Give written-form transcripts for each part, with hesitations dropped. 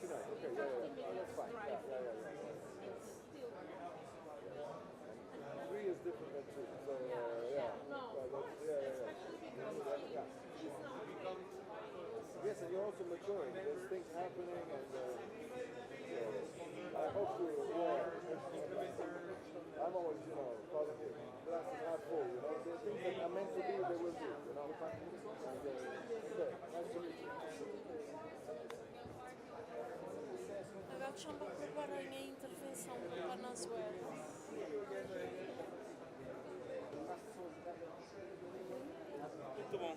29. Okay, yeah. That's fine. It's still And 3 is different than 2. So, no, of course, especially because he's not Yes, and you're also maturing. There's things happening, and I hope to. I'm always, positive. Glass is half full. The things that are meant to be, they will be. And, okay, nice to meet you. Agora deixa-me preparar a minha intervenção para nas web. Muito bom.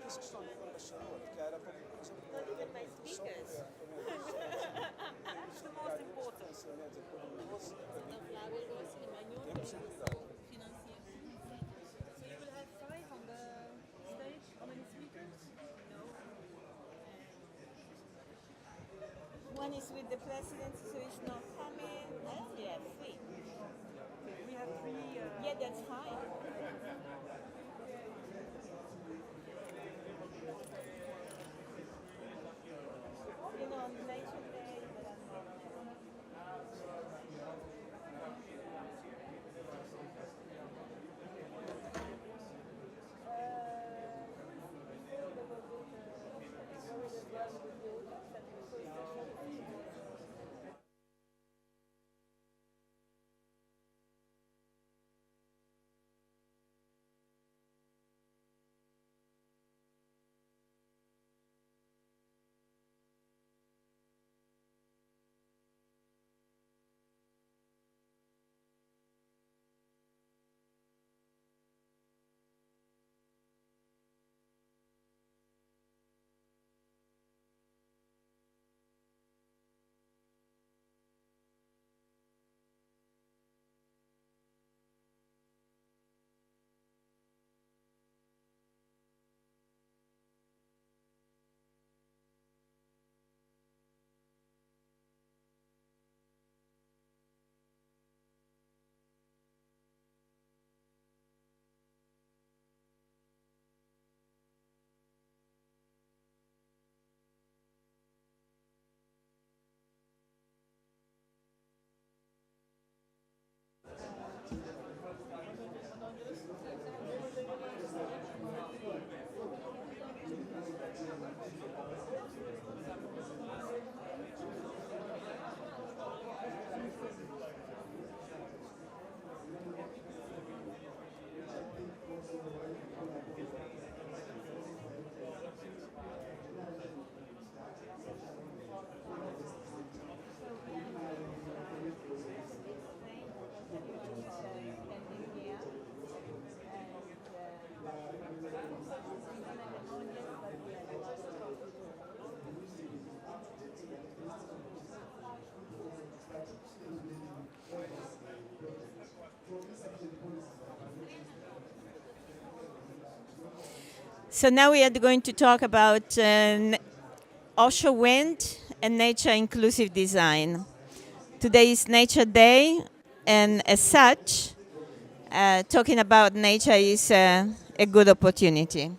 essa questão de informação, que era para Not even my speakers. It's the most important. So now we'll go to the manual. So you will have 5 on the stage. How many speakers? No. One is with the president, so it's not coming. Yeah, 3. We have 3. Yeah, that's fine. You know, on Nature Day, but I'm not. So now we are going to talk about offshore wind and nature inclusive design. Today is Nature Day, and as such, talking about nature is a good opportunity.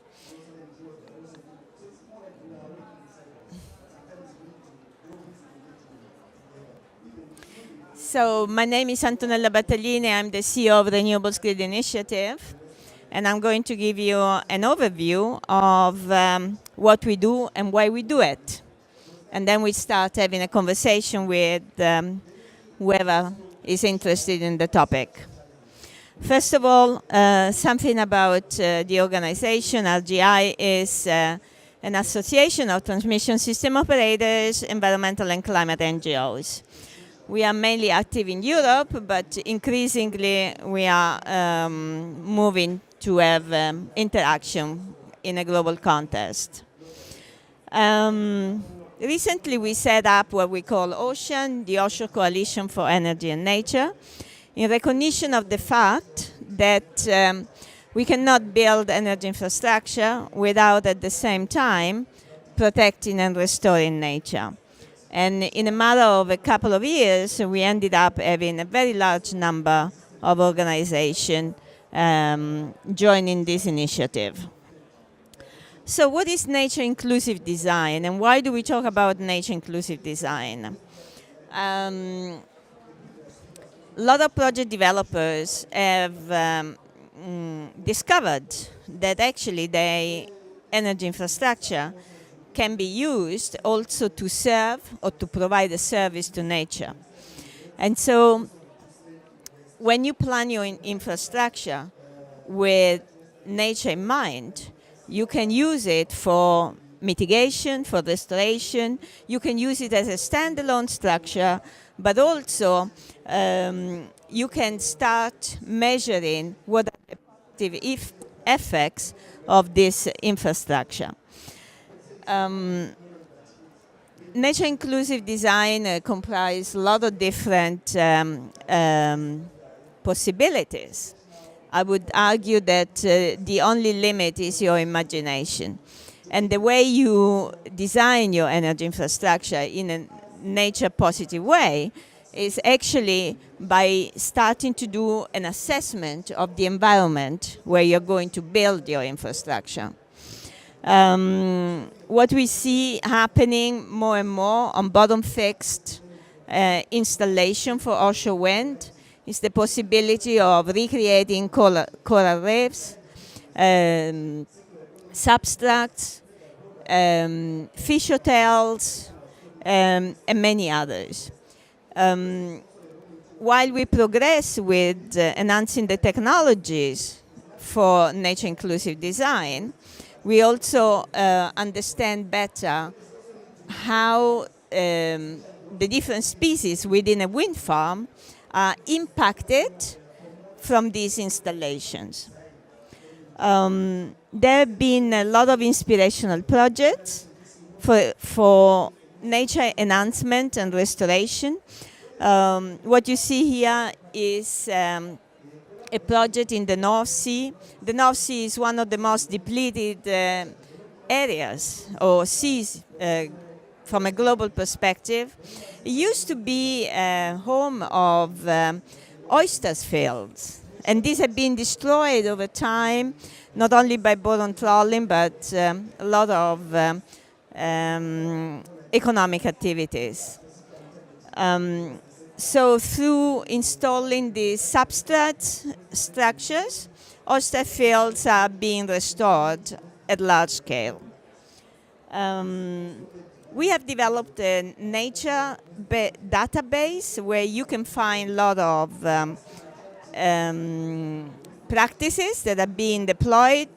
So my name is Antonella Battaglini. I'm the CEO of Renewable Grid Initiative. And I'm going to give you an overview of what we do and why we do it. And then we start having a conversation with whoever is interested in the topic. First of all, something about the organization. RGI is an association of transmission system operators, environmental and climate NGOs. We are mainly active in Europe, but increasingly we are moving to have interaction in a global context. Recently we set up what we call OCEAN, the Offshore Coalition for Energy and Nature, in recognition of the fact that we cannot build energy infrastructure without at the same time protecting and restoring nature. And in a matter of a couple of years, we ended up having a very large number of organizations joining this initiative. So what is nature inclusive design, and why do we talk about nature inclusive design? A lot of project developers have discovered that actually their energy infrastructure can be used also to serve or to provide a service to nature. And so when you plan your infrastructure with nature in mind, you can use it for mitigation, for restoration. You can use it as a standalone structure, but also you can start measuring what are the positive effects of this infrastructure. Nature inclusive design comprises a lot of different possibilities. I would argue that the only limit is your imagination. And the way you design your energy infrastructure in a nature positive way is actually by starting to do an assessment of the environment where you're going to build your infrastructure. What we see happening more and more on bottom fixed installation for offshore wind is the possibility of recreating coral reefs, substrates, fish hotels, and many others. While we progress with enhancing the technologies for nature inclusive design, we also understand better how the different species within a wind farm are impacted from these installations. There have been a lot of inspirational projects for nature enhancement and restoration. What you see here is a project in the North Sea. The North Sea is one of the most depleted areas or seas from a global perspective. It used to be a home of oyster fields, and these have been destroyed over time, not only by boron trawling, but a lot of economic activities. So through installing these substrate structures, oyster fields are being restored at large scale. We have developed a nature database where you can find a lot of practices that are being deployed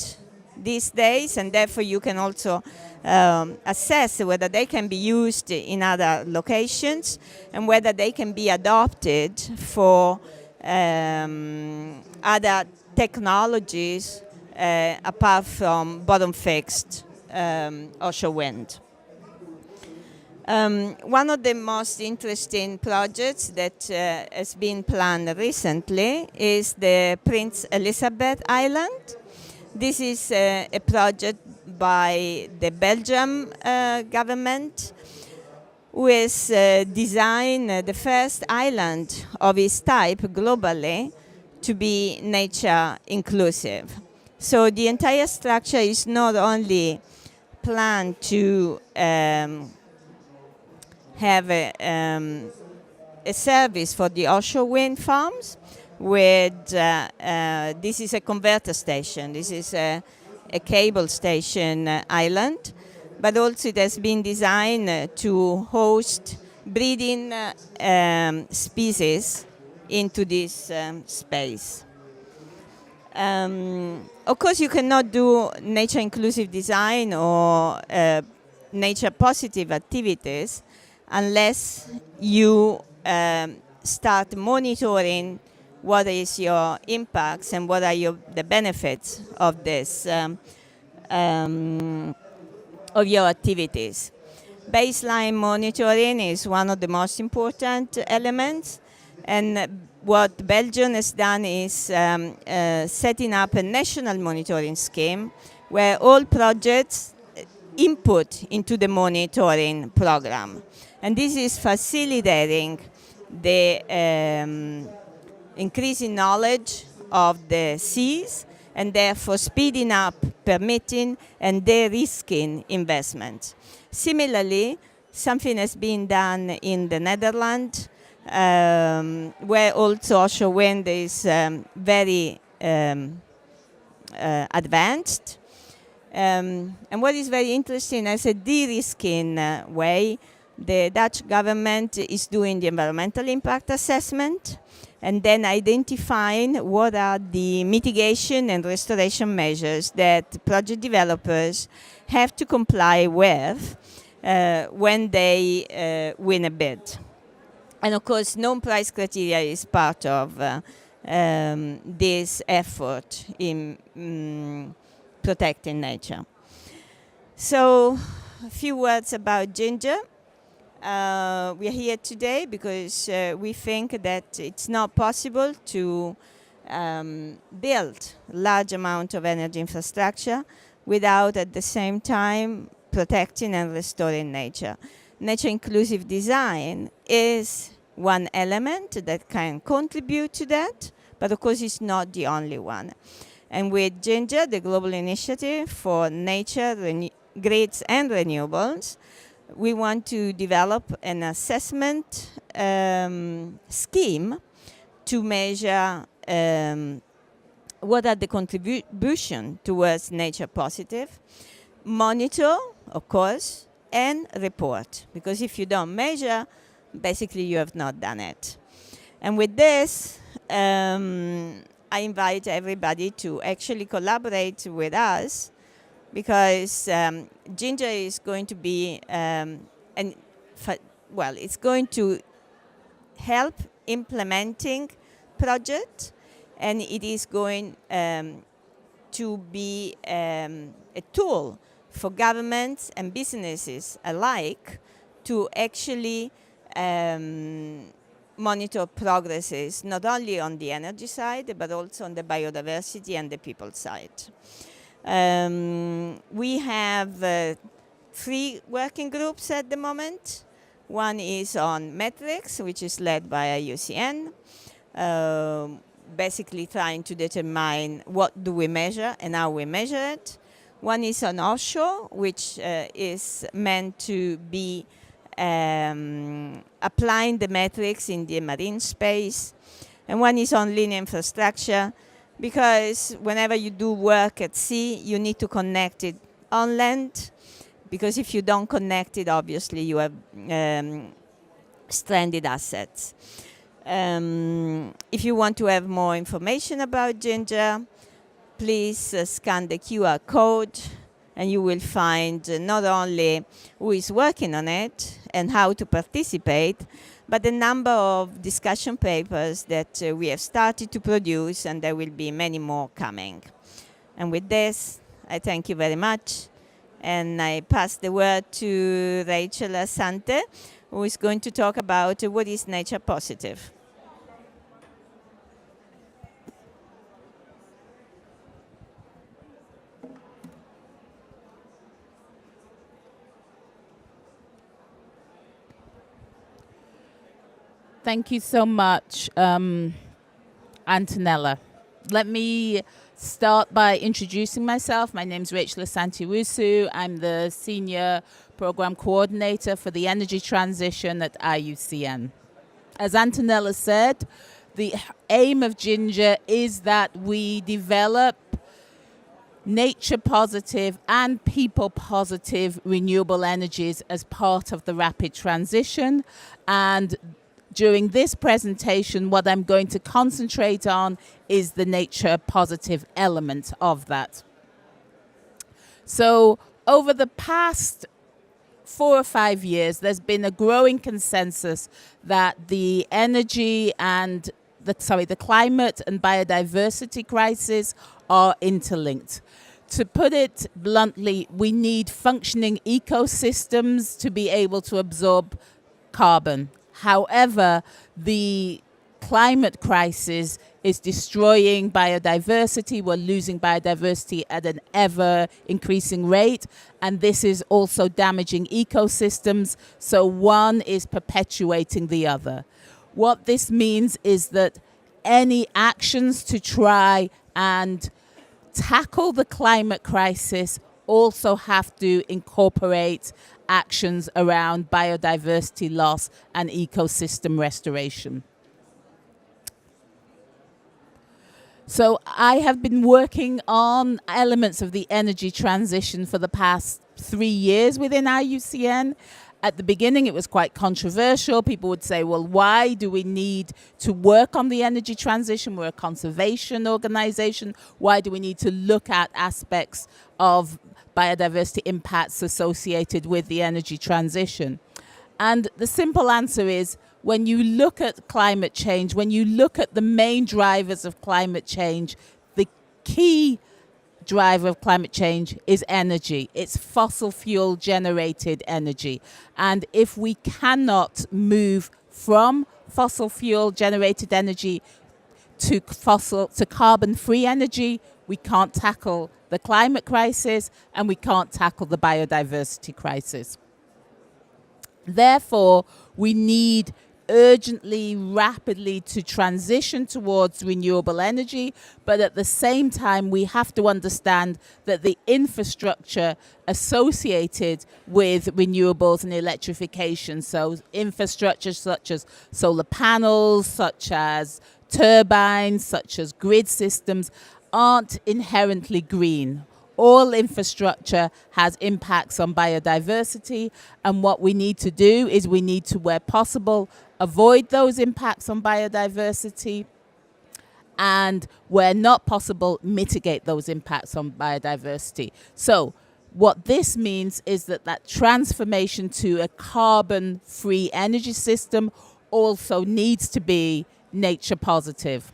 these days, and therefore you can also assess whether they can be used in other locations and whether they can be adopted for other technologies apart from bottom fixed offshore wind. One of the most interesting projects that has been planned recently is the Prince Elizabeth Island. This is a project by the Belgium government, who has designed the first island of its type globally to be nature inclusive. So the entire structure is not only planned to have a service for the offshore wind farms, with this is a converter station. This is a cable station island, but also it has been designed to host breeding species into this space. Of course, you cannot do nature inclusive design or nature positive activities unless you start monitoring what is your impacts and what are the benefits of this, of your activities. Baseline monitoring is one of the most important elements, and what Belgium has done is setting up a national monitoring scheme where all projects input into the monitoring program. And this is facilitating the increasing knowledge of the seas and therefore speeding up permitting and de-risking investment. Similarly, something has been done in the Netherlands, where also offshore wind is very advanced. And what is very interesting, as a de-risking way, the Dutch government is doing the environmental impact assessment and then identifying what are the mitigation and restoration measures that project developers have to comply with when they win a bid. And of course, known price criteria is part of this effort in protecting nature. So, a few words about ginger. We are here today because we think that it's not possible to build large amount of energy infrastructure without at the same time protecting and restoring nature. Nature inclusive design is one element that can contribute to that, but of course it's not the only one. And with Ginger, the global initiative for nature, grids and renewables, we want to develop an assessment scheme to measure what are the contribution towards nature positive, monitor, of course, and report. Because if you don't measure, basically you have not done it. And with this, I invite everybody to actually collaborate with us, because Ginger is going to be, it's going to help implementing project, and it is going to be a tool for governments and businesses alike to actually monitor progresses, not only on the energy side, but also on the biodiversity and the people side. We have 3 working groups at the moment. One is on metrics, which is led by IUCN, basically trying to determine what do we measure and how we measure it. One is on offshore, which is meant to be applying the metrics in the marine space. And one is on linear infrastructure, because whenever you do work at sea, you need to connect it on land, because if you don't connect it, obviously you have stranded assets. If you want to have more information about Ginger, please scan the QR code, and you will find not only who is working on it and how to participate, but the number of discussion papers that we have started to produce, and there will be many more coming. And with this, I thank you very much, and I pass the word to Rachel Asante, who is going to talk about what is nature positive. Thank you so much, Antonella. Let me start by introducing myself. My name is Rachel Asante-Wusu. I'm the Senior Program Coordinator for the Energy Transition at IUCN. As Antonella said, the aim of Ginger is that we develop nature positive and people positive renewable energies as part of the rapid transition. And during this presentation, what I'm going to concentrate on is the nature positive element of that. So over the past 4 or 5 years, there's been a growing consensus that the energy and the climate and biodiversity crisis are interlinked. To put it bluntly, we need functioning ecosystems to be able to absorb carbon. However, the climate crisis is destroying biodiversity. We're losing biodiversity at an ever increasing rate, and this is also damaging ecosystems, so one is perpetuating the other. What this means is that any actions to try and tackle the climate crisis also have to incorporate actions around biodiversity loss and ecosystem restoration. So I have been working on elements of the energy transition for the past 3 years within IUCN. At the beginning, it was quite controversial. People would say, well, why do we need to work on the energy transition? We're a conservation organization. Why do we need to look at aspects of biodiversity impacts associated with the energy transition? And the simple answer is, when you look at climate change, when you look at the main drivers of climate change, the key driver of climate change is energy. It's fossil fuel generated energy. And if we cannot move from fossil fuel generated energy to carbon free energy, we can't tackle the climate crisis and we can't tackle the biodiversity crisis. Therefore, we need urgently, rapidly to transition towards renewable energy, but at the same time we have to understand that the infrastructure associated with renewables and electrification, so infrastructure such as solar panels, such as turbines, such as grid systems, aren't inherently green. All infrastructure has impacts on biodiversity, and what we need to do is we need to, where possible, avoid those impacts on biodiversity, and where not possible, mitigate those impacts on biodiversity. So what this means is that transformation to a carbon-free energy system also needs to be nature positive.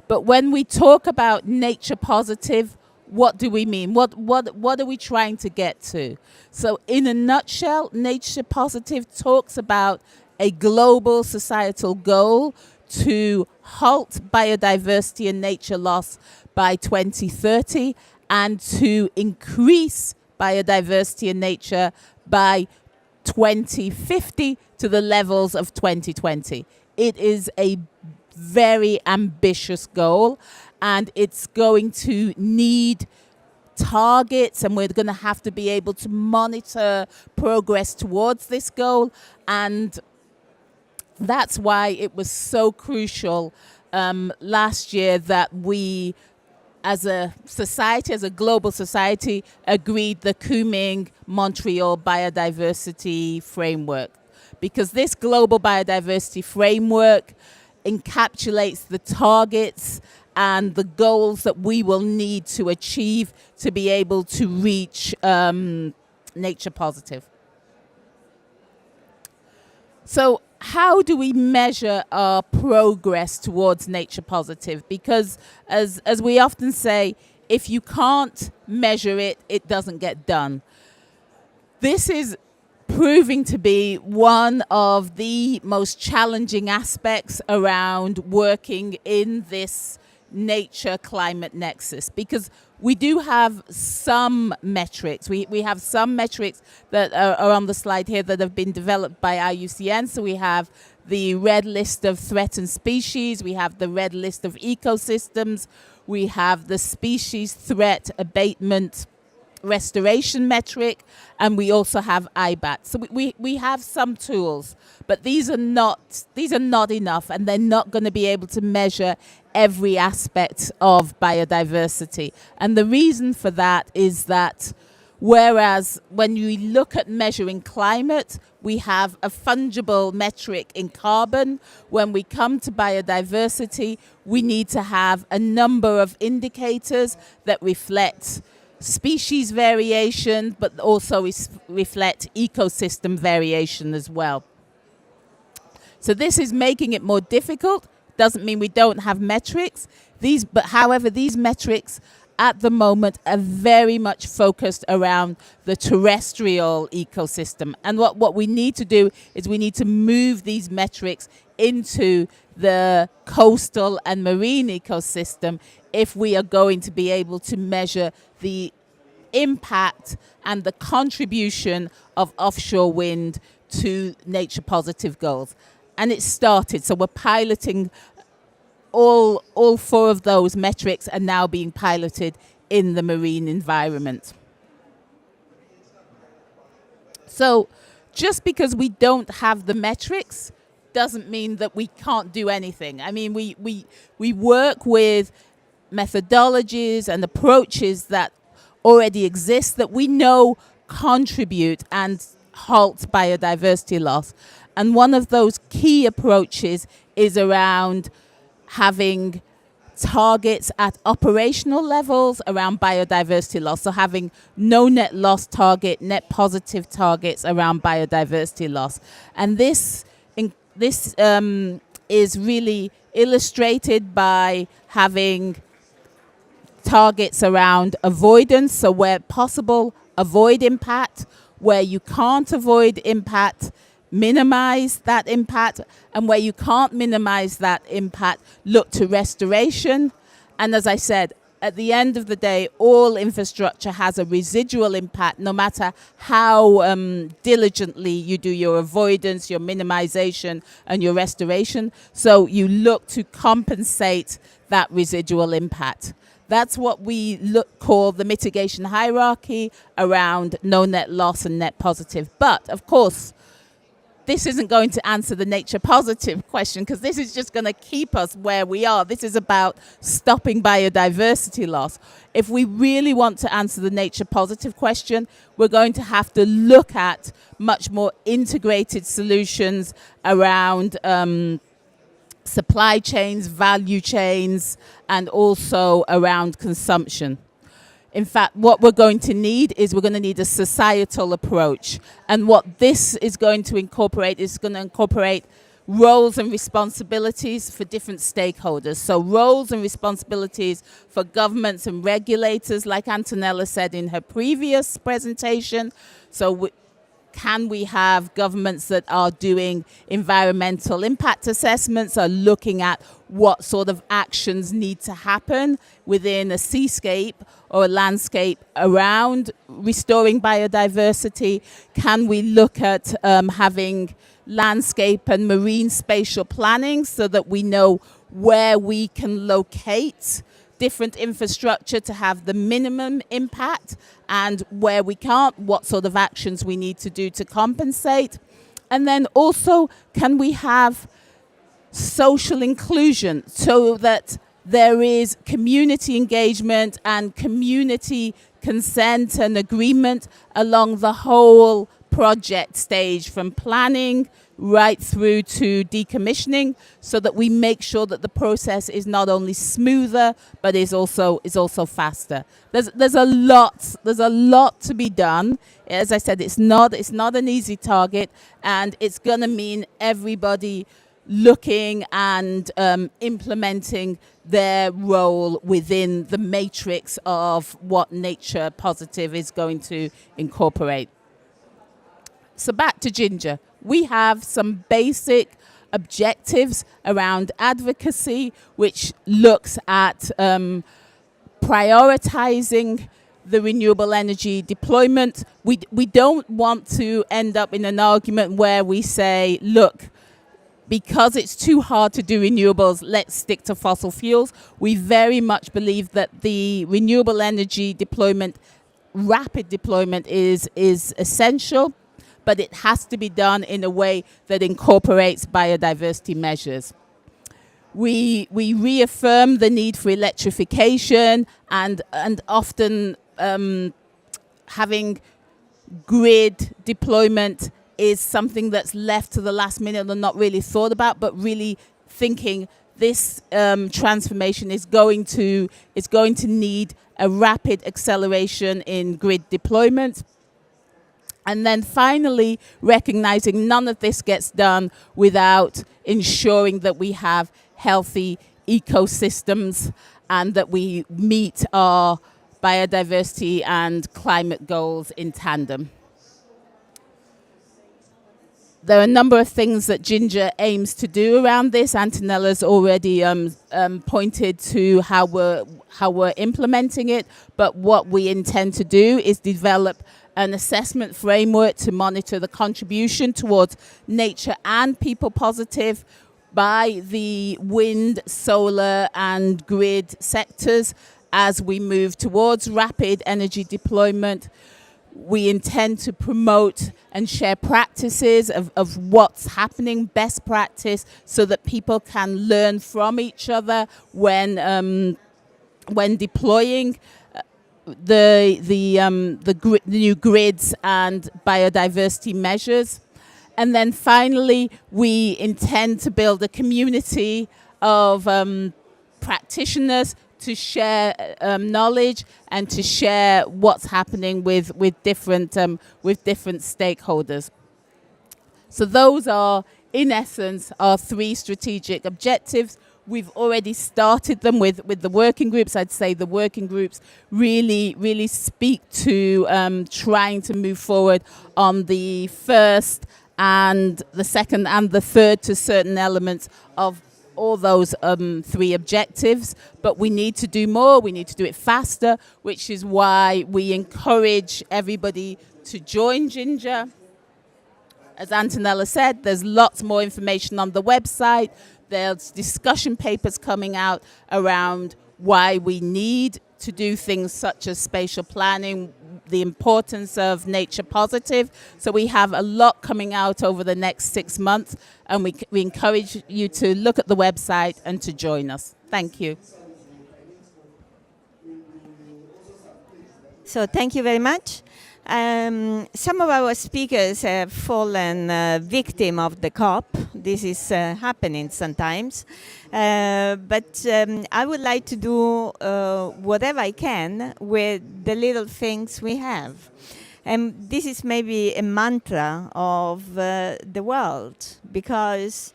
But when we talk about nature positive, what do we mean? What are we trying to get to? So in a nutshell, nature positive talks about a global societal goal to halt biodiversity and nature loss by 2030 and to increase biodiversity and nature by 2050 to the levels of 2020. It is a very ambitious goal, and it's going to need targets, and we're going to have to be able to monitor progress towards this goal. And that's why it was so crucial last year that we, as a society, as a global society, agreed the Kunming-Montreal Biodiversity Framework, because this global biodiversity framework encapsulates the targets and the goals that we will need to achieve to be able to reach nature positive. So how do we measure our progress towards nature positive? Because as we often say, if you can't measure it, it doesn't get done. This is proving to be one of the most challenging aspects around working in this nature-climate nexus, because we do have some metrics. We have some metrics that are on the slide here that have been developed by IUCN. So we have the red list of threatened species, we have the red list of ecosystems, we have the species threat abatement restoration metric, and we also have IBAT. So we have some tools, but these are not enough, and they're not going to be able to measure every aspect of biodiversity. And the reason for that is that whereas when you look at measuring climate, we have a fungible metric in carbon, when we come to biodiversity, we need to have a number of indicators that reflect species variation, but also reflect ecosystem variation as well. So this is making it more difficult. Doesn't mean we don't have metrics. However, these metrics at the moment are very much focused around the terrestrial ecosystem. And what we need to do is we need to move these metrics into the coastal and marine ecosystem if we are going to be able to measure the impact and the contribution of offshore wind to nature positive goals. And it started, so we're piloting all four of those metrics are now being piloted in the marine environment. So just because we don't have the metrics doesn't mean that we can't do anything. I mean, we work with methodologies and approaches that already exist that we know contribute and halt biodiversity loss. And one of those key approaches is around having targets at operational levels around biodiversity loss. So having no net loss target, net positive targets around biodiversity loss. And this is really illustrated by having targets around avoidance. So where possible, avoid impact. Where you can't avoid impact, minimize that impact, and where you can't minimize that impact, look to restoration. And as I said, at the end of the day, all infrastructure has a residual impact, no matter how diligently you do your avoidance, your minimization, and your restoration. So you look to compensate that residual impact. That's what we call the mitigation hierarchy around no net loss and net positive. But of course, this isn't going to answer the nature positive question, because this is just going to keep us where we are. This is about stopping biodiversity loss. If we really want to answer the nature positive question, we're going to have to look at much more integrated solutions around supply chains, value chains, and also around consumption. In fact, what we're going to need is we're going to need a societal approach. And what this is going to incorporate is going to incorporate roles and responsibilities for different stakeholders. So roles and responsibilities for governments and regulators, like Antonella said in her previous presentation. So can we have governments that are doing environmental impact assessments, are looking at what sort of actions need to happen within a seascape or a landscape around restoring biodiversity? Can we look at having landscape and marine spatial planning so that we know where we can locate different infrastructure to have the minimum impact, and where we can't, what sort of actions we need to do to compensate? And then also, can we have social inclusion so that there is community engagement and community consent and agreement along the whole project stage, from planning right through to decommissioning, so that we make sure that the process is not only smoother but is also faster. There's a lot to be done. As I said, it's not an easy target, and it's going to mean everybody looking and implementing their role within the matrix of what Nature Positive is going to incorporate. So back to Ginger. We have some basic objectives around advocacy, which looks at prioritizing the renewable energy deployment. We don't want to end up in an argument where we say, look, because it's too hard to do renewables, let's stick to fossil fuels. We very much believe that the renewable energy deployment, rapid deployment, is essential, but it has to be done in a way that incorporates biodiversity measures. We reaffirm the need for electrification, and often having grid deployment is something that's left to the last minute and not really thought about, but really thinking this transformation is going to need a rapid acceleration in grid deployment. And then finally, recognizing none of this gets done without ensuring that we have healthy ecosystems and that we meet our biodiversity and climate goals in tandem. There are a number of things that Ginger aims to do around this. Antonella's already pointed to how we're implementing it, but what we intend to do is develop an assessment framework to monitor the contribution towards nature and people positive by the wind, solar and grid sectors as we move towards rapid energy deployment. We intend to promote and share practices of what's happening, best practice, so that people can learn from each other when deploying the new grids and biodiversity measures. And then finally, we intend to build a community of practitioners to share knowledge and to share what's happening with different stakeholders. So those are, in essence, our 3 strategic objectives. We've already started them with the working groups. I'd say the working groups really speak to trying to move forward on the first and the second and the third to certain elements of all those 3 objectives. But we need to do more. We need to do it faster, which is why we encourage everybody to join Ginger. As Antonella said, there's lots more information on the website. There's discussion papers coming out around why we need to do things such as spatial planning, the importance of nature positive. So we have a lot coming out over the next 6 months, and we encourage you to look at the website and to join us. Thank you. So thank you very much. Some of our speakers have fallen victim of the COP. This is happening sometimes. But I would like to do whatever I can with the little things we have. And this is maybe a mantra of the world, because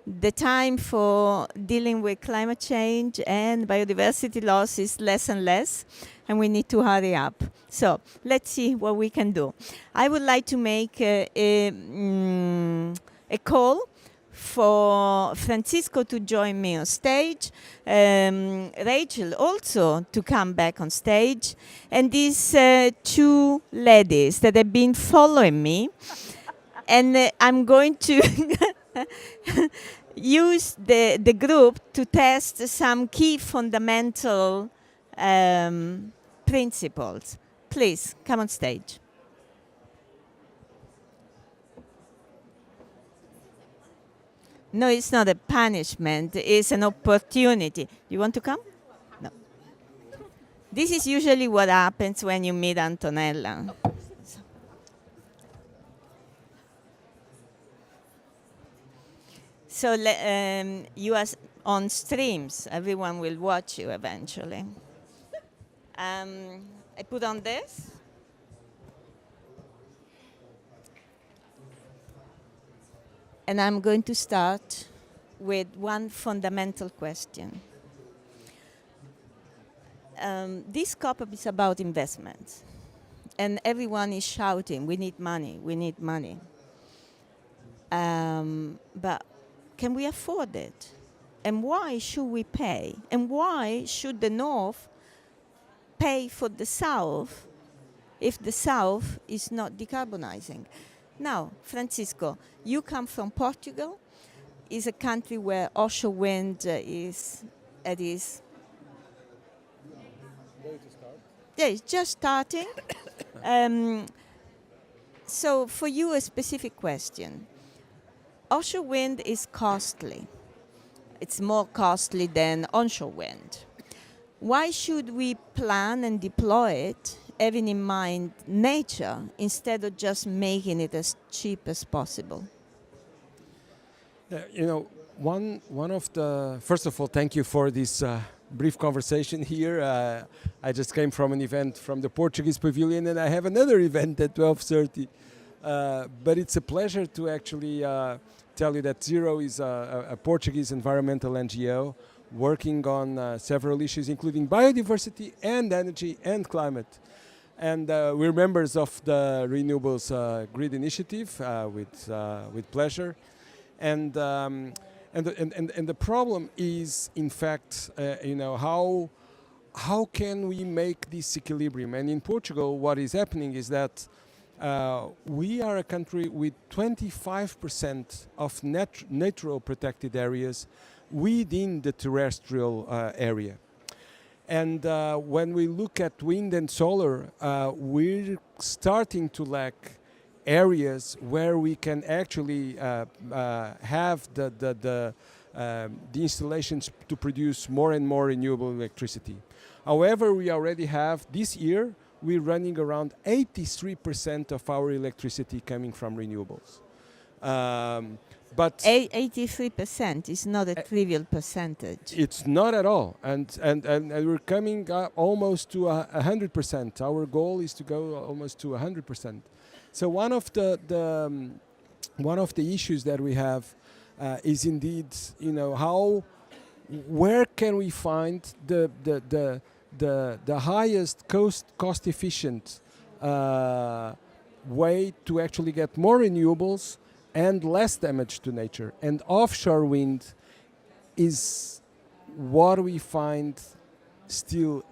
the time for dealing with climate change and biodiversity loss is less and less, and we need to hurry up. So let's see what we can do. I would like to make a call for Francisco to join me on stage, Rachel also to come back on stage, and these 2 ladies that have been following me. And I'm going to use the group to test some key fundamental principles. Please, come on stage. No, it's not a punishment. It's an opportunity. You want to come? No. This is usually what happens when you meet Antonella. So you are on streams. Everyone will watch you eventually. I put on this. And I'm going to start with one fundamental question. This COP is about investments. And everyone is shouting, we need money, we need money. But can we afford it? And why should we pay? And why should the North pay for the South if the South is not decarbonizing? Now, Francisco, you come from Portugal. It's a country where offshore wind is at its... Yeah, it's just starting. So for you, a specific question. Offshore wind is costly. It's more costly than onshore wind. Why should we plan and deploy it having in mind nature instead of just making it as cheap as possible? You know, one of the... First of all, thank you for this brief conversation here. I just came from an event from the Portuguese Pavilion, and I have another event at 12:30. But it's a pleasure to actually tell you that Zero is a Portuguese environmental NGO working on several issues, including biodiversity and energy and climate. And we're members of the Renewables Grid Initiative with pleasure. And the problem is, in fact, you know, how can we make this equilibrium? And in Portugal, what is happening is that we are a country with 25% of natural protected areas within the terrestrial area. And when we look at wind and solar, we're starting to lack areas where we can actually have the installations to produce more and more renewable electricity. However, we already have, this year, we're running around 83% of our electricity coming from renewables. But 83% is not a trivial percentage. it's not at all, and we're coming almost to 100%. Our goal is to go almost to 100%. So one of the issues that we have is indeed, where can we find the highest cost efficient way to actually get more renewables and less damage to nature. And offshore wind is what we find still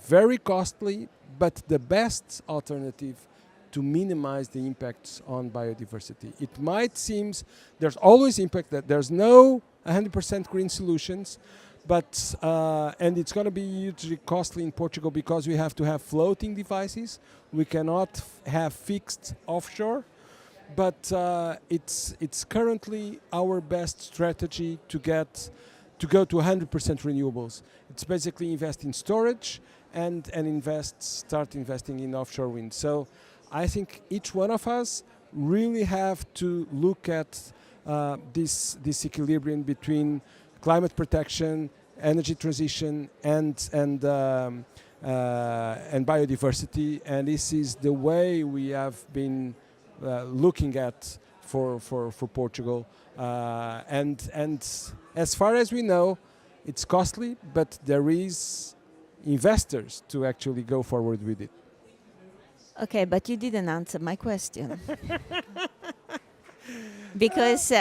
very costly, but the best alternative to minimize the impacts on biodiversity. It might seem there's always impact, that there's no 100% green solutions, but and it's going to be hugely costly in Portugal because we have to have floating devices. We cannot have fixed offshore, but it's currently our best strategy to go to 100% renewables. It's basically invest in storage and start investing in offshore wind. So I think each one of us really have to look at this equilibrium between climate protection, energy transition, and biodiversity. And this is the way we have been looking at for Portugal. And as far as we know, it's costly, but there is investors to actually go forward with it. Okay, but you didn't answer my question. Because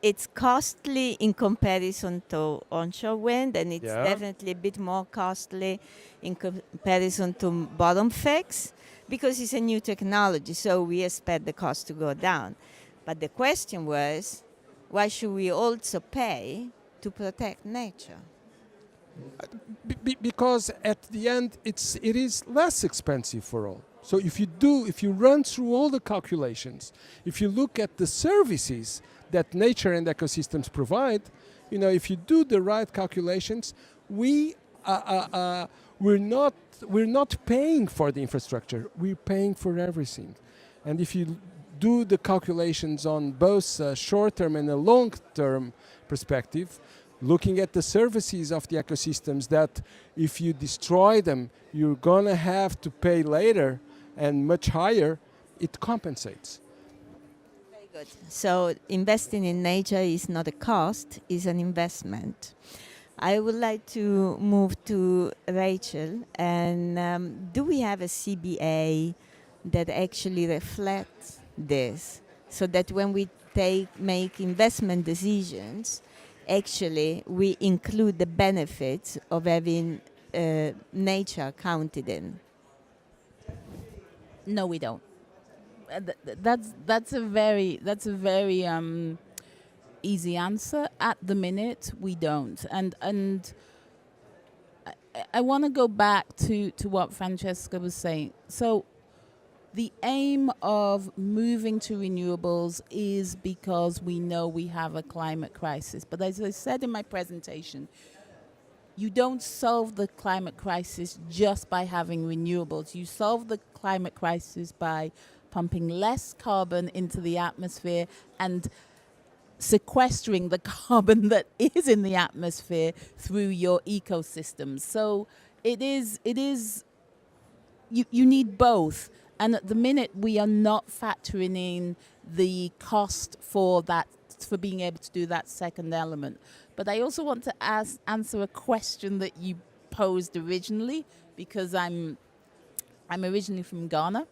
it's costly in comparison to onshore wind, and it's definitely a bit more costly in comparison to bottom fixed, because it's a new technology, so we expect the cost to go down. But the question was, why should we also pay to protect nature? Because at the end it is less expensive for all. So if you run through all the calculations, if you look at the services that nature and ecosystems provide, if you do the right calculations, we're not paying for the infrastructure. We're paying for everything. And if you do the calculations on both a short-term and a long-term perspective, looking at the services of the ecosystems that if you destroy them, you're going to have to pay later and much higher, it compensates. Very good. So investing in nature is not a cost, it's an investment. I would like to move to Rachel. And do we have a CBA that actually reflects this, so that when we make investment decisions, actually we include the benefits of having nature counted in? No, we don't. That's a very easy answer. At the minute, we don't. And I want to go back to what Francesca was saying. So the aim of moving to renewables is because we know we have a climate crisis. But as I said in my presentation, you don't solve the climate crisis just by having renewables. You solve the climate crisis by pumping less carbon into the atmosphere and sequestering the carbon that is in the atmosphere through your ecosystems. So it is you need both. And at the minute, we are not factoring in the cost for being able to do that second element. But I also want to answer a question that you posed originally, because I'm originally from Ghana.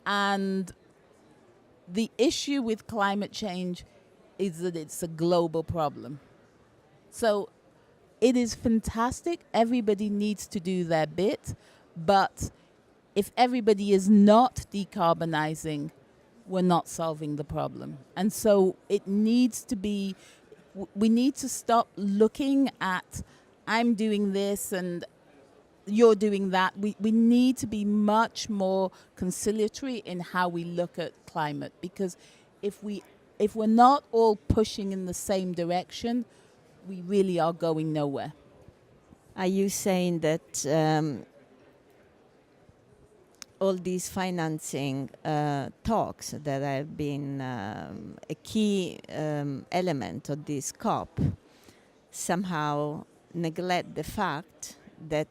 And the issue with climate change is that it's a global problem. So it is fantastic. Everybody needs to do their bit. But if everybody is not decarbonizing, we're not solving the problem. And so it needs to be, we need to stop looking at, I'm doing this and you're doing that. We need to be much more conciliatory in how we look at climate, because if we're not all pushing in the same direction, we really are going nowhere. Are you saying that all these financing talks that have been a key element of this COP somehow neglect the fact that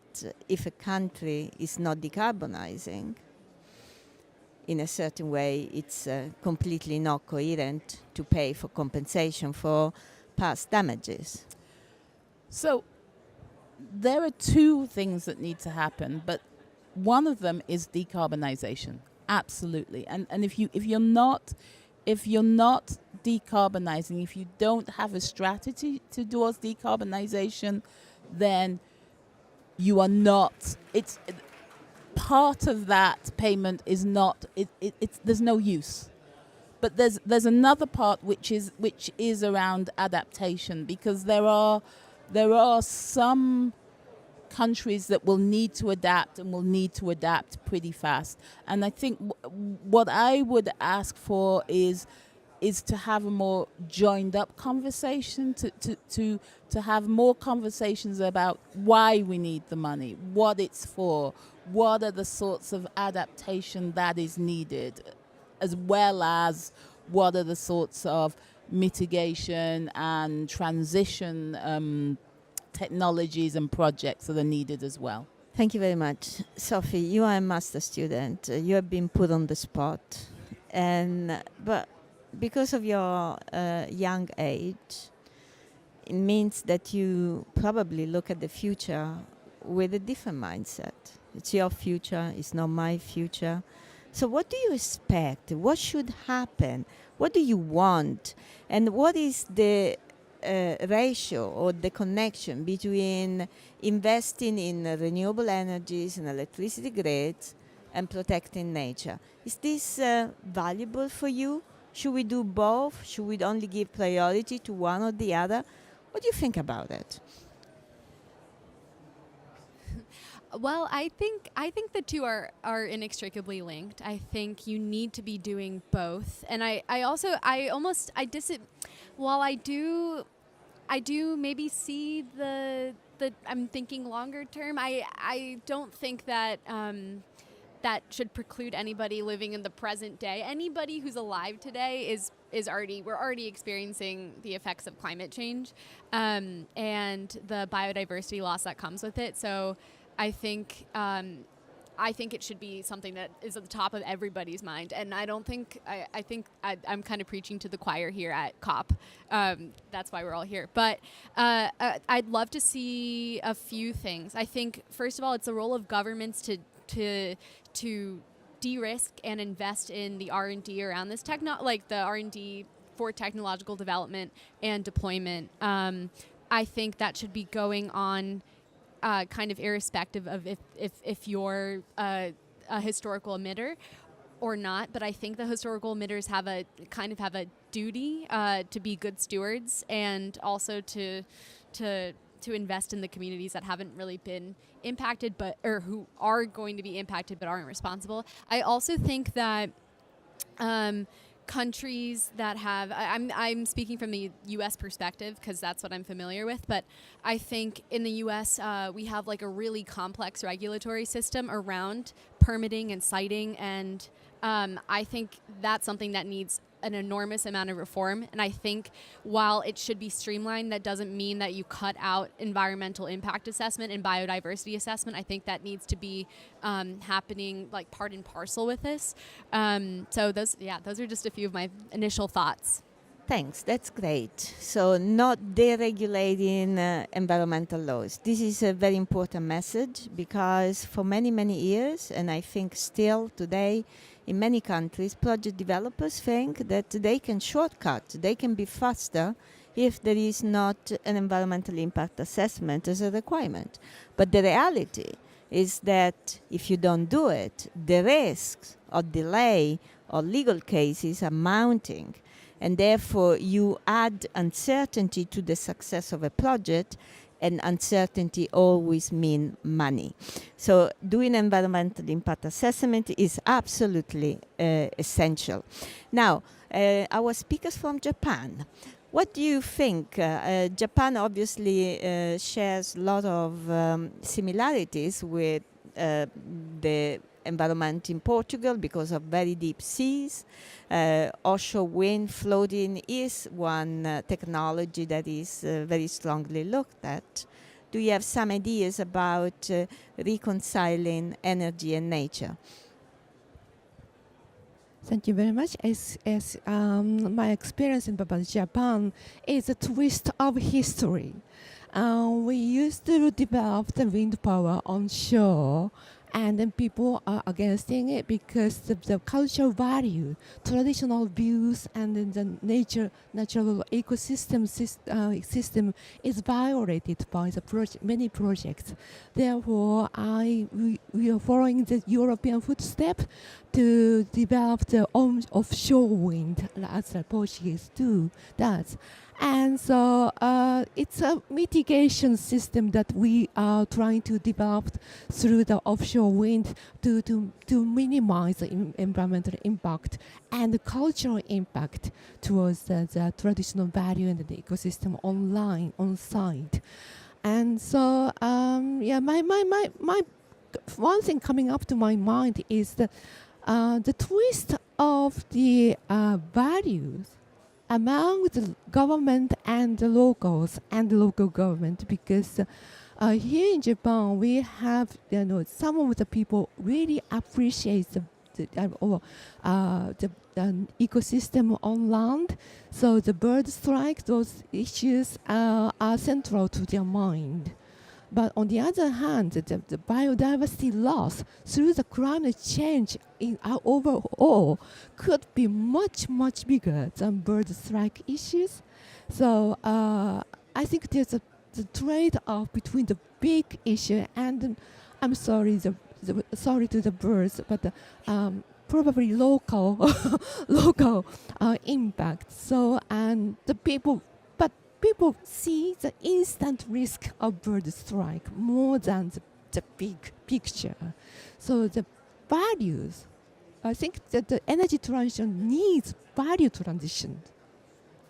if a country is not decarbonizing in a certain way, it's completely not coherent to pay for compensation for past damages. So there are two things that need to happen, but one of them is decarbonisation. Absolutely. And if you're not decarbonising, if you don't have a strategy towards decarbonisation, then you are not. It's part of that payment is not. It's there's no use. But there's another part which is around adaptation, because there are some countries that will need to adapt and will need to adapt pretty fast. And I think what I would ask for is to have a more joined up conversation, to have more conversations about why we need the money, what it's for, what are the sorts of adaptation that is needed, as well as what are the sorts of mitigation and transition technologies and projects that are needed as well. Thank you very much. Sophie, you are a master student. You have been put on the spot. But because of your young age, it means that you probably look at the future with a different mindset. It's your future, it's not my future. So what do you expect? What should happen? What do you want? And what is the ratio or the connection between investing in renewable energies and electricity grids and protecting nature? Is this valuable for you? Should we do both? Should we only give priority to one or the other? What do you think about it? Well, I think the two are inextricably linked. I think you need to be doing both, and while I do maybe see the I'm thinking longer term. I don't think that that should preclude anybody living in the present day. Anybody who's alive today we're already experiencing the effects of climate change, and the biodiversity loss that comes with it. So I think it should be something that is at the top of everybody's mind. And I think I'm kind of preaching to the choir here at COP. That's why we're all here. But I'd love to see a few things. I think, first of all, it's the role of governments to de-risk and invest in the R&D around this like the R&D for technological development and deployment. I think that should be going on kind of irrespective of if you're a historical emitter or not. But I think the historical emitters have a duty to be good stewards, and also to invest in the communities that haven't really been impacted, or who are going to be impacted but aren't responsible. I also think that countries that have, I'm speaking from the U.S. perspective because that's what I'm familiar with, but I think in the U.S. We have like a really complex regulatory system around permitting and siting, and I think that's something that needs an enormous amount of reform. And I think while it should be streamlined, that doesn't mean that you cut out environmental impact assessment and biodiversity assessment. I think that needs to be happening like part and parcel with this. So those are just a few of my initial thoughts. Thanks, that's great. So not deregulating environmental laws. This is a very important message, because for many, many years, and I think still today, in many countries, project developers think that they can shortcut, they can be faster if there is not an environmental impact assessment as a requirement. But the reality is that if you don't do it, the risks of delay or legal cases are mounting. And therefore, you add uncertainty to the success of a project, and uncertainty always means money. So doing environmental impact assessment is absolutely essential. Now, our speakers from Japan, what do you think? Japan obviously shares a lot of similarities with the environment in Portugal because of very deep seas. Offshore wind floating is one technology that is very strongly looked at. Do you have some ideas about reconciling energy and nature? Thank you very much. As my experience in Japan is a twist of history. We used to develop the wind power onshore, and then people are against it because the cultural value, traditional views, and then the natural ecosystem system is violated by the many projects. Therefore, we are following the European footstep to develop the offshore wind, as the Portuguese does. And so it's a mitigation system that we are trying to develop through the offshore wind to minimize the environmental impact and the cultural impact towards the traditional value and the ecosystem on site. And so, my one thing coming up to my mind is the twist of the values among the government and the locals and the local government, because here in Japan we have some of the people really appreciate the ecosystem on land, so the bird strike, those issues are central to their mind. But on the other hand, the biodiversity loss through the climate change in our overall could be much, much bigger than bird strike issues. So I think there's a trade-off between the big issue and, I'm sorry, sorry to the birds, but probably local impact. So, and the people see the instant risk of bird strike more than the big picture. So the values, I think that the energy transition needs value transition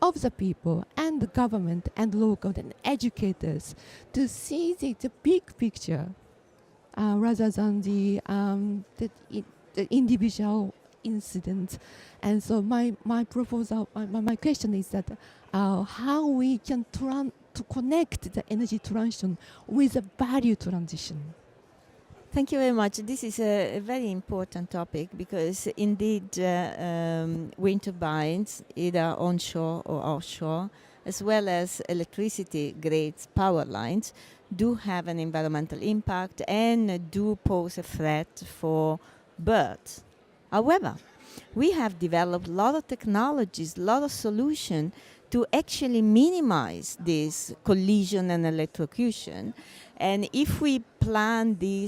of the people and the government and local and educators to see the big picture rather than the individual incident. And so my proposal, my question is that how we can to connect the energy transition with the value transition. Thank you very much. This is a very important topic because indeed wind turbines, either onshore or offshore, as well as electricity grids, power lines, do have an environmental impact and do pose a threat for birds. However, we have developed a lot of technologies, a lot of solutions to actually minimize this collision and electrocution. And if we plan the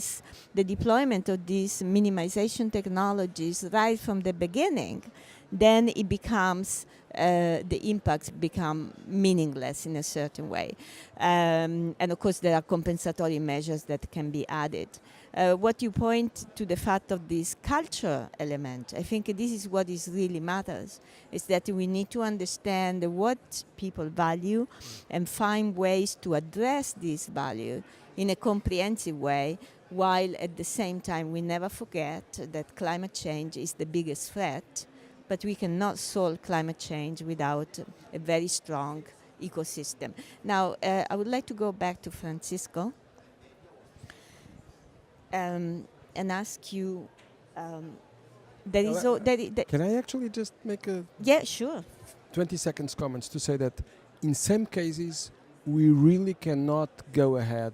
deployment of these minimization technologies right from the beginning, then it becomes, the impacts become meaningless in a certain way. And of course, there are compensatory measures that can be added. What you point to the fact of this culture element, I think this is what is really matters, is that we need to understand what people value and find ways to address this value in a comprehensive way, while at the same time we never forget that climate change is the biggest threat, but we cannot solve climate change without a very strong ecosystem. Now, I would like to go back to Francisco and ask you, can I actually just make a 20 seconds comments to say that in some cases we really cannot go ahead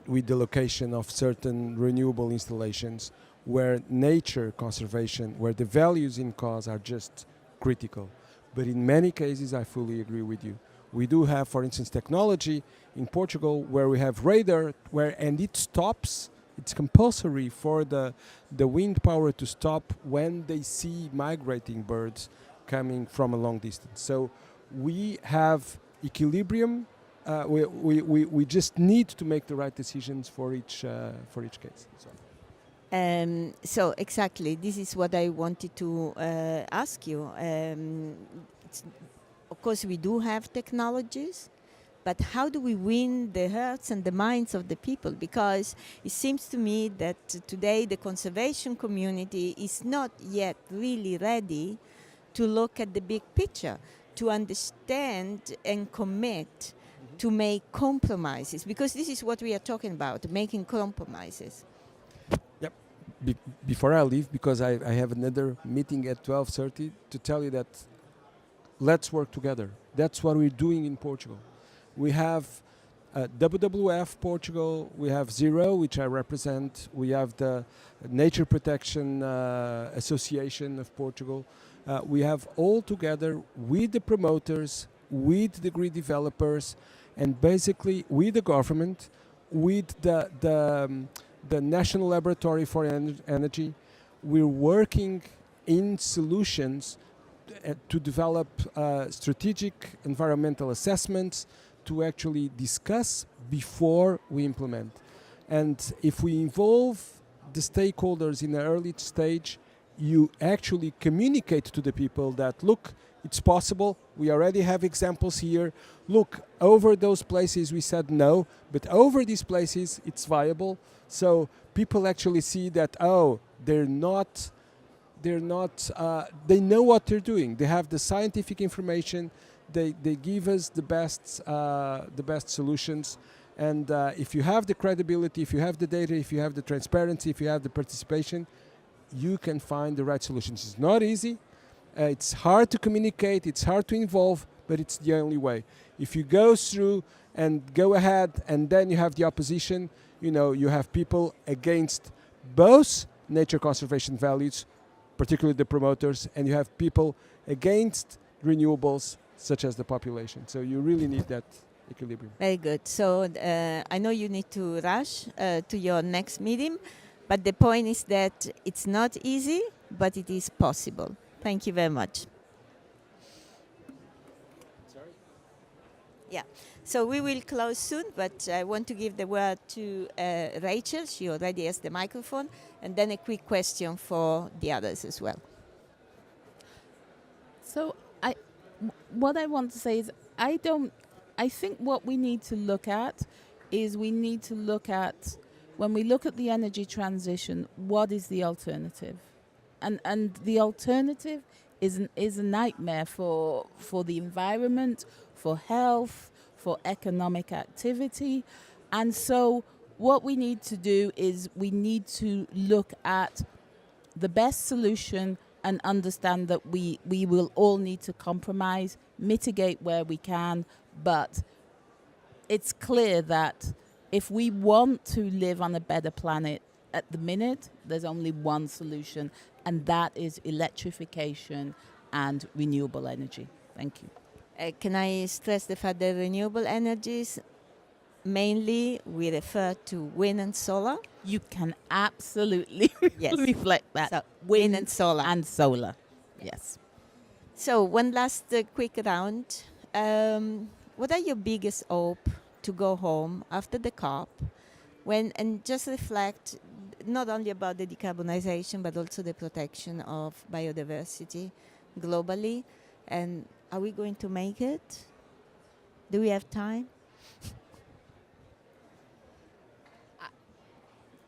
with the location of certain renewable installations where nature conservation, where the values in cause are just critical. But in many cases, I fully agree with you. We do have, for instance, technology in Portugal where we have radar, and it stops. It's compulsory for the wind power to stop when they see migrating birds coming from a long distance. So we have equilibrium. We just need to make the right decisions for each case. So exactly, this is what I wanted to ask you. Of course, we do have technologies, but how do we win the hearts and the minds of the people? Because it seems to me that today the conservation community is not yet really ready to look at the big picture, to understand and commit to make compromises, because this is what we are talking about, making compromises. Yep. Before I leave, because I have another meeting at 12:30, to tell you that let's work together. That's what we're doing in Portugal. We have WWF Portugal, we have Zero, which I represent, we have the Nature Protection Association of Portugal. We have all together with the promoters, with the grid developers, and basically with the government, with the National Laboratory for Energy. We're working in solutions to develop strategic environmental assessments to actually discuss before we implement. And if we involve the stakeholders in an early stage, you actually communicate to the people that, look, it's possible, we already have examples here, look, over those places we said no, but over these places it's viable. So people actually see that, oh, they know what they're doing. They have the scientific information. They give us the best solutions. And if you have the credibility, if you have the data, if you have the transparency, if you have the participation, you can find the right solutions. It's not easy. It's hard to communicate. It's hard to involve, but it's the only way. If you go through and go ahead, and then you have the opposition, you have people against both nature conservation values, particularly the promoters, and you have people against renewables, such as the population. So you really need that equilibrium. Very good. So I know you need to rush to your next meeting, but the point is that it's not easy, but it is possible. Thank you very much. Sorry? Yeah. So we will close soon, but I want to give the word to Rachel. She already has the microphone, and then a quick question for the others as well. So what I want to say is I think what we need to look at is when we look at the energy transition, what is the alternative? And the alternative is a nightmare for the environment, for health, for economic activity. And so what we need to do is we need to look at the best solution and understand that we will all need to compromise, mitigate where we can, but it's clear that if we want to live on a better planet at the minute, there's only one solution, and that is electrification and renewable energy. Thank you. Can I stress the fact that renewable energies, mainly we refer to wind and solar? You can absolutely Yes. reflect that. So, wind and solar. And solar, yes. So one last quick round. What are your biggest hope to go home after the COP, and just reflect not only about the decarbonisation but also the protection of biodiversity globally? And are we going to make it? Do we have time?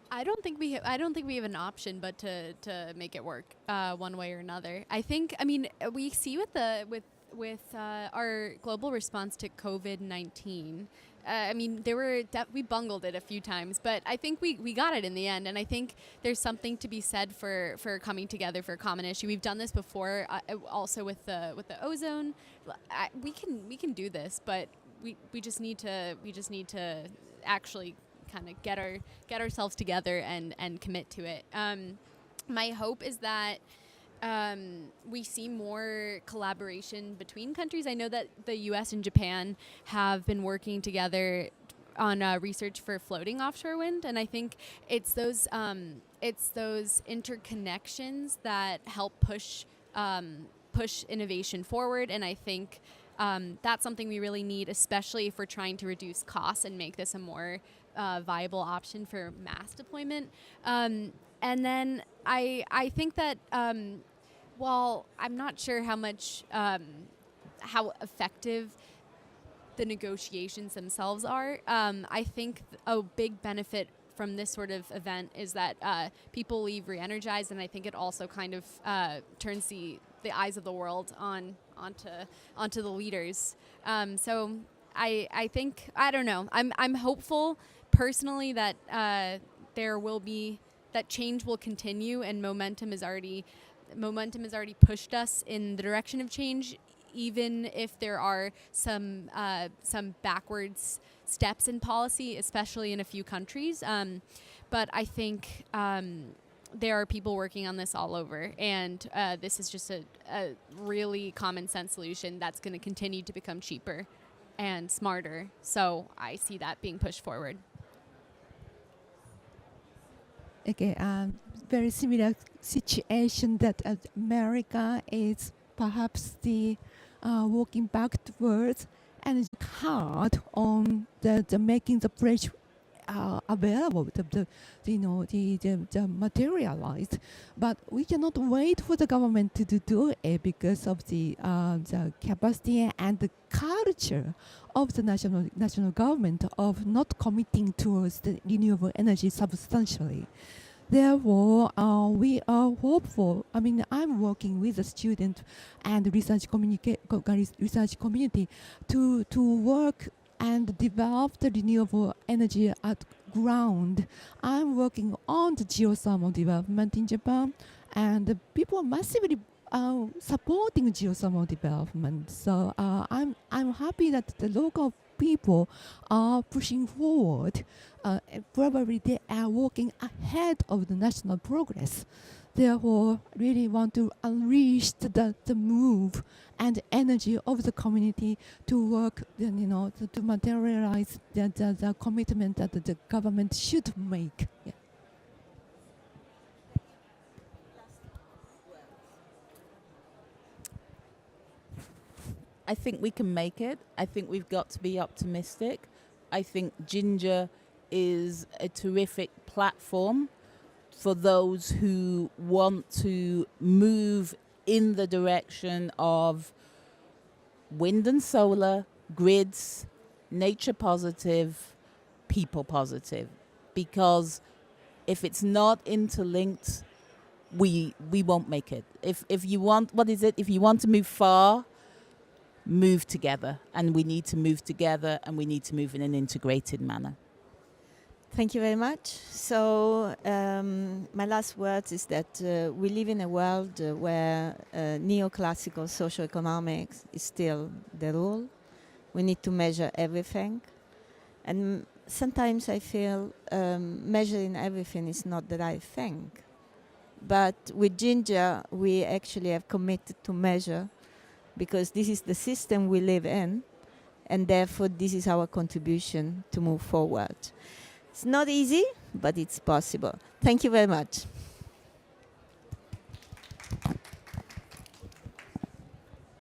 I don't think we have an option but to make it work one way or another. We see with our global response to COVID-19. We bungled it a few times, but I think we got it in the end. And I think there's something to be said for coming together for a common issue. We've done this before, also with the ozone. We can do this, but we just need to actually kind of get ourselves together and commit to it. My hope is that we see more collaboration between countries. I know that the U.S. and Japan have been working together on research for floating offshore wind, and I think it's those interconnections that help push innovation forward. And I think that's something we really need, especially if we're trying to reduce costs and make this a more viable option for mass deployment. And then I think that while I'm not sure how effective the negotiations themselves are. I think a big benefit from this sort of event is that people leave re-energized, and I think it also kind of turns the eyes of the world onto the leaders. So I think, I don't know, I'm hopeful personally that that change will continue, and momentum has already pushed us in the direction of change, even if there are some backwards steps in policy, especially in a few countries. But I think there are people working on this all over, and this is just a really common sense solution that's going to continue to become cheaper and smarter. So I see that being pushed forward. Okay, very similar situation that America is perhaps the walking back towards and hard on the making the bridge available, the materialized. But we cannot wait for the government to do it because of the capacity and the culture of the national government of not committing towards the renewable energy substantially. Therefore, we are hopeful. I mean, I'm working with the student and research community to work and develop the renewable energy at ground. I'm working on the geothermal development in Japan, and the people are massively supporting geothermal development. So I'm happy that the local people are pushing forward. Probably they are working ahead of the national progress. Therefore, really want to unleash the move and energy of the community to work, to materialize the commitment that the government should make. Yeah. I think we can make it. I think we've got to be optimistic. I think Ginger is a terrific platform for those who want to move in the direction of wind and solar, grids, nature positive, people positive. Because if it's not interlinked, we won't make it. If you want, if you want to move far, move together. And we need to move together, and we need to move in an integrated manner. Thank you very much. So my last words is that we live in a world where neoclassical socioeconomics is still the rule. We need to measure everything. And sometimes I feel measuring everything is not the right thing. But with Ginger, we actually have committed to measure, because this is the system we live in, and therefore this is our contribution to move forward. It's not easy, but it's possible. Thank you very much.